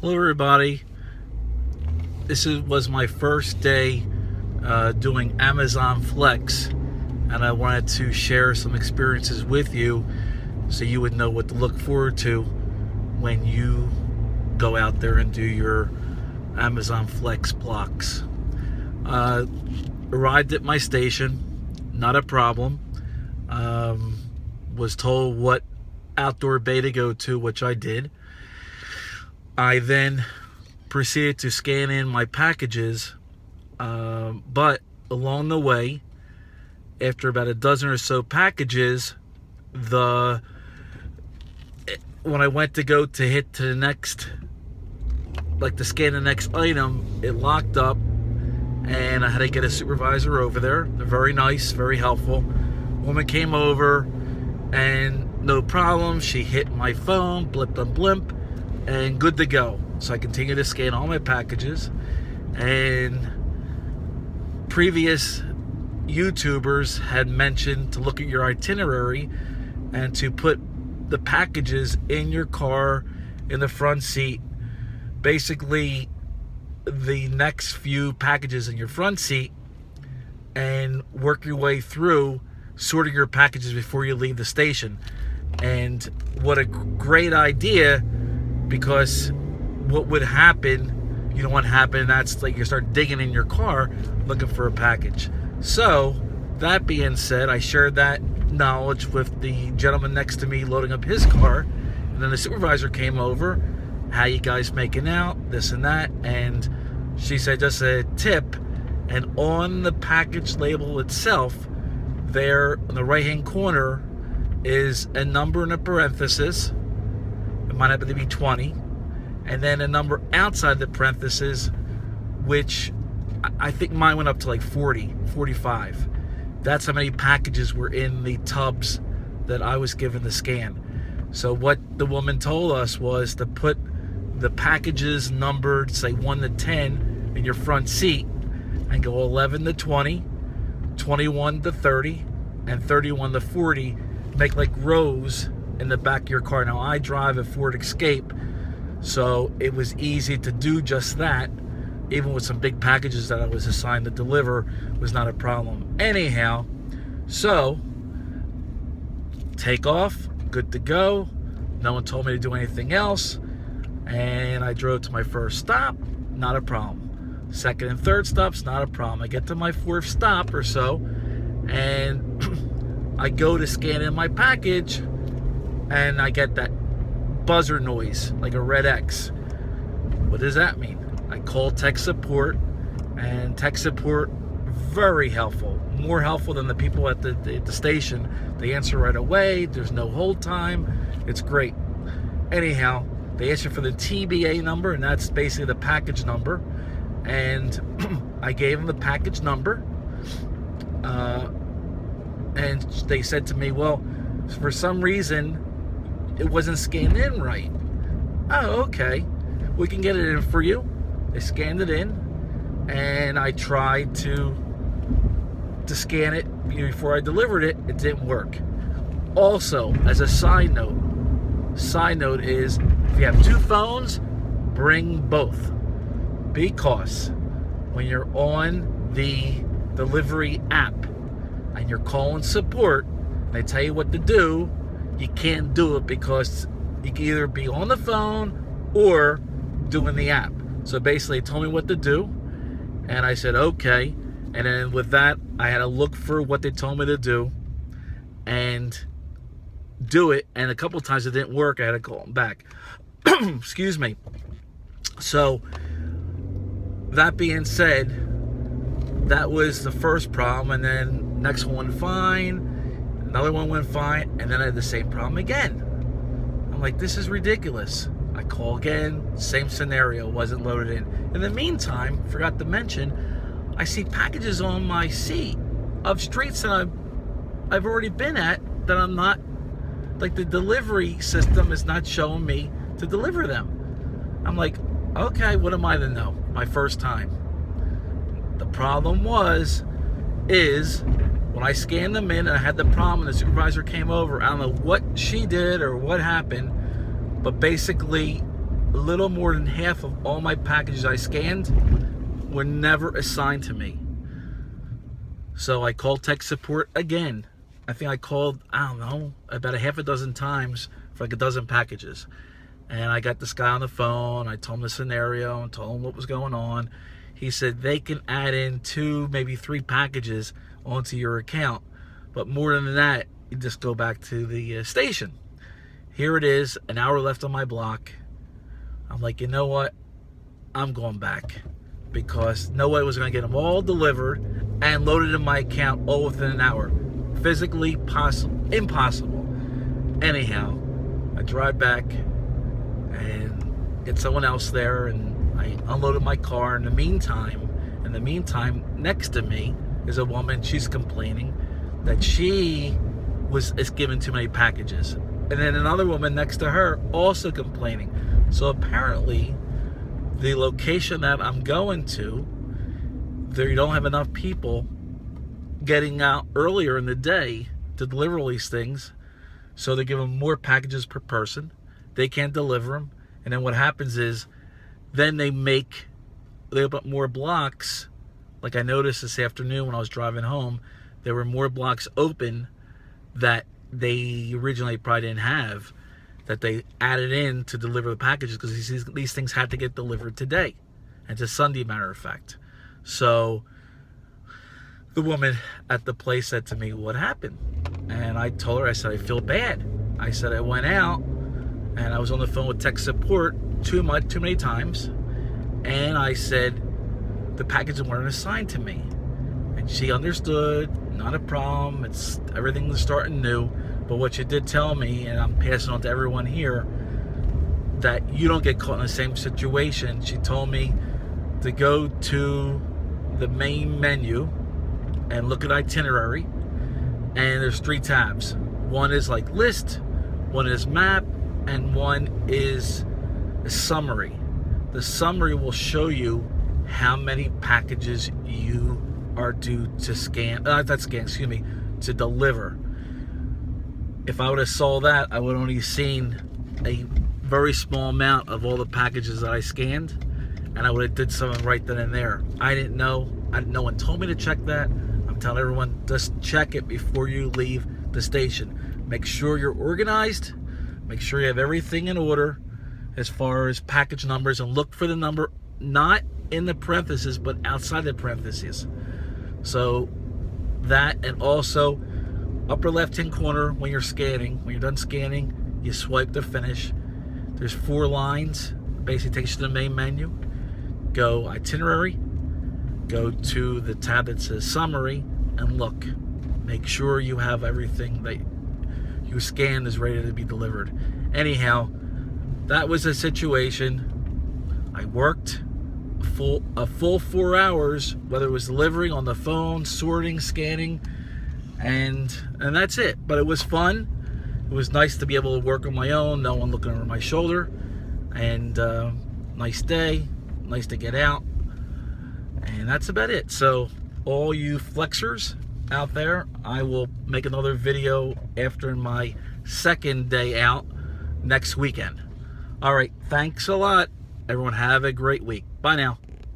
Hello, everybody. Was my first day doing Amazon Flex, and I wanted to share some experiences with you so you would know what to look forward to when you go out there and do your Amazon Flex blocks. Arrived at my station, not a problem. Was told what outdoor bay to go to, which I did. I then proceeded to scan in my packages, but along the way, after about a dozen or so packages, when I went to go to hit to the next, like to scan the next item, it locked up, and I had to get a supervisor over there. They're very nice, very helpful. Woman came over, and no problem. She hit my phone, blip and blimp, and good to go. So I continued to scan all my packages, and previous YouTubers had mentioned to look at your itinerary and to put the packages in your car in the front seat. Basically, the next few packages in your front seat, and work your way through sorting your packages before you leave the station. And what a great idea, because what would happen, you don't want to happen, that's like you start digging in your car looking for a package. So that being said, I shared that knowledge with the gentleman next to me loading up his car, and then the supervisor came over. How you guys making out, this and that? And she said, just a tip, and on the package label itself, there in the right hand corner is a number in a parenthesis. It might happen to be 20, and then a number outside the parenthesis, which I think mine went up to like 40, 45. That's how many packages were in the tubs that I was given to scan. So what the woman told us was to put the packages numbered, say 1 to 10, in your front seat, and go 11 to 20, 21 to 30, and 31 to 40. Make like rows in the back of your car. Now, I drive a Ford Escape, so it was easy to do just that. Even with some big packages that I was assigned to deliver, was not a problem. Anyhow, so take off, good to go. No one told me to do anything else, and I drove to my first stop, not a problem. Second and third stops, not a problem. I get to my fourth stop or so, and I go to scan in my package, and I get that buzzer noise, like a red X. What does that mean? I call tech support, and tech support, very helpful. More helpful than the people at the station. They answer right away. There's no hold time. It's great. Anyhow, they asked you for the TBA number, and that's basically the package number. And I gave them the package number. And they said to me, well, for some reason, it wasn't scanned in right. Oh, okay. We can get it in for you. They scanned it in, and I tried to scan it before I delivered it. It didn't work. Also, as a side note is, if you have two phones, bring both, because when you're on the delivery app and you're calling support and they tell you what to do, you can't do it because you can either be on the phone or doing the app. So basically, they told me what to do, and I said, okay. And then with that, I had to look for what they told me to do and do it. And a couple of times it didn't work. I had to call them back. Excuse me. So that being said, that was the first problem. And then next one went fine. Another one went fine. And then I had the same problem again. I'm like, this is ridiculous. I call again, same scenario, wasn't loaded in. In the meantime, forgot to mention, I see packages on my seat of streets that I've already been at that I'm not, like the delivery system is not showing me to deliver them. I'm like, okay, what am I to know? My first time. The problem is when I scanned them in and I had the problem and the supervisor came over, I don't know what she did or what happened, but basically a little more than half of all my packages I scanned were never assigned to me. So I called tech support again. I think I called, I don't know, about a half a dozen times for like a dozen packages. And I got this guy on the phone. I told him the scenario and told him what was going on. He said they can add in 2, maybe 3 packages onto your account. But more than that, you just go back to the station. Here it is, an hour left on my block. I'm like, you know what? I'm going back. Because no way was going to get them all delivered and loaded in my account all within an hour. Physically impossible. Anyhow, I drive back and get someone else there, and I unloaded my car. In the meantime, next to me is a woman. She's complaining that she is given too many packages. And then another woman next to her also complaining. So apparently, the location that I'm going to, they don't have enough people getting out earlier in the day to deliver all these things. So they're giving more packages per person. They can't deliver them. And then what happens is, then they open up more blocks. Like I noticed this afternoon when I was driving home, there were more blocks open that they originally probably didn't have, that they added in to deliver the packages, because these things had to get delivered today. And to Sunday, matter of fact. So the woman at the place said to me, what happened? And I told her, I said, I feel bad. I said, I went out and I was on the phone with tech support too many times. And I said, the packages weren't assigned to me. And she understood, not a problem. Everything's starting new. But what she did tell me, and I'm passing on to everyone here, that you don't get caught in the same situation. She told me to go to the main menu and look at itinerary, and there's 3 tabs. One is like list, one is map, and one is a summary. The summary will show you how many packages you are due to to deliver. If I would have saw that, I would have only seen a very small amount of all the packages that I scanned, and I would have did something right then and there. I didn't know. No one told me to check that. I'm telling everyone, just check it before you leave the station. Make sure you're organized. Make sure you have everything in order as far as package numbers, and look for the number not in the parentheses but outside the parentheses. So that, and also upper left hand corner when you're done scanning, you swipe to finish. There's 4 lines, basically takes you to the main menu. Go itinerary, go to the tab that says summary, and look. Make sure you have everything that you scanned is ready to be delivered. Anyhow, that was a situation. I worked a full 4 hours, whether it was delivering, on the phone, sorting, scanning, and that's it. But it was fun. It was nice to be able to work on my own, no one looking over my shoulder, and nice day, nice to get out, and that's about it. So all you flexers out there, I will make another video after my second day out next weekend. All right, thanks a lot, everyone. Have a great week. Bye now.